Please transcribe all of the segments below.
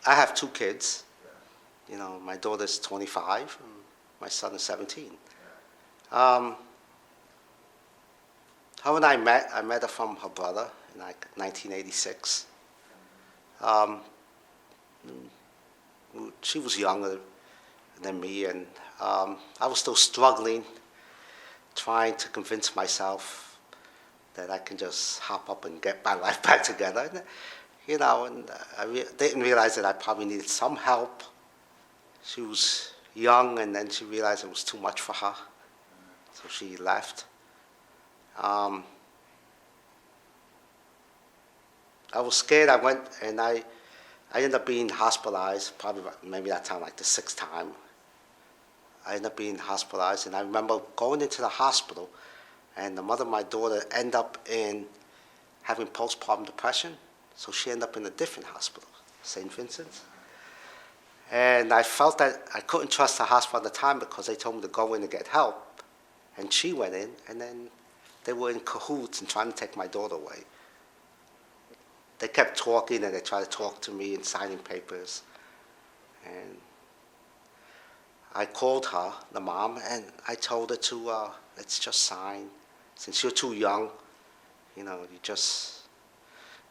I have two kids. My daughter's 25, and my son is 17. Um, Her and I met her from her brother in like 1986. Um, she was younger than me, and I was still struggling, trying to convince myself that I can just hop up and get my life back together. And I didn't realize that I probably needed some help. She was young, and then she realized it was too much for her, so she left. Um, I was scared. I went and I ended up being hospitalized, probably maybe that time, like the sixth time. I ended up being hospitalized, and I remember going into the hospital, and the mother of my daughter ended up in having postpartum depression, so she ended up in a different hospital, St. Vincent's. And I felt that I couldn't trust the hospital at the time because they told me to go in and get help, and she went in, and then they were in cahoots and trying to take my daughter away. They kept talking, and they tried to talk to me and signing papers. And I called her, the mom, and I told her to, let's just sign. Since you're too young, you just,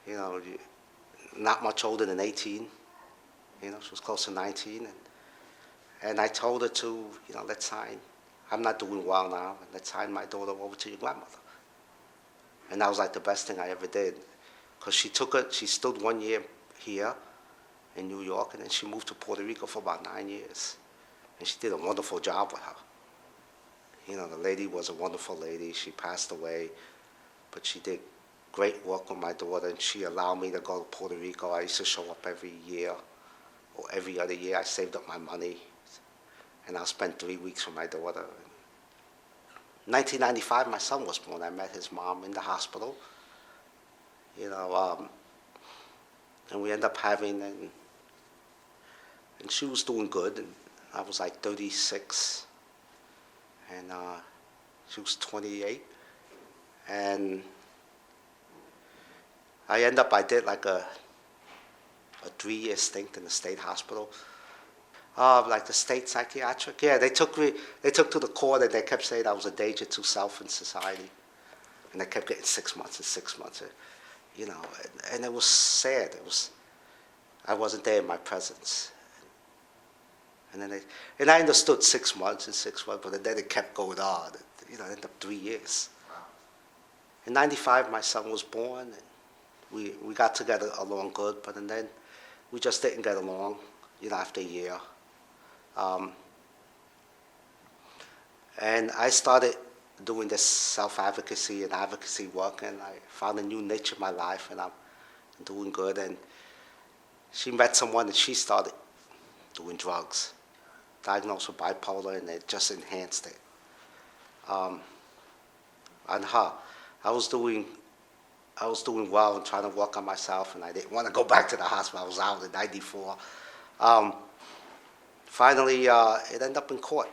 you're not much older than 18. She was close to 19. And I told her to, let's sign. I'm not doing well now, and let's sign my daughter over to your grandmother. And that was like the best thing I ever did. Because she stood 1 year here in New York, and then she moved to Puerto Rico for about 9 years. And she did a wonderful job with her. The lady was a wonderful lady. She passed away, but she did great work with my daughter, and she allowed me to go to Puerto Rico. I used to show up every year, or every other year. I saved up my money, and I'll spend 3 weeks with my daughter. In 1995, my son was born. I met his mom in the hospital. And we ended up having, and she was doing good, and I was like 36, and she was 28, and I did like a 3-year stint in the state hospital, like the state psychiatric. Yeah, they took to the court, and they kept saying I was a danger to self and society, and I kept getting 6 months and 6 months. And it was sad. I wasn't there in my presence. And I understood 6 months and 6 months, but then it kept going on. It ended up 3 years. In '95, my son was born, and we got together along good, but then we just didn't get along, after a year. And I started doing this self-advocacy and advocacy work, and I found a new niche in my life, and I'm doing good. And she met someone, and she started doing drugs, diagnosed with bipolar, and it just enhanced it. And her, I was doing well and trying to work on myself, and I didn't want to go back to the hospital. I was out in '94. Finally, it ended up in court.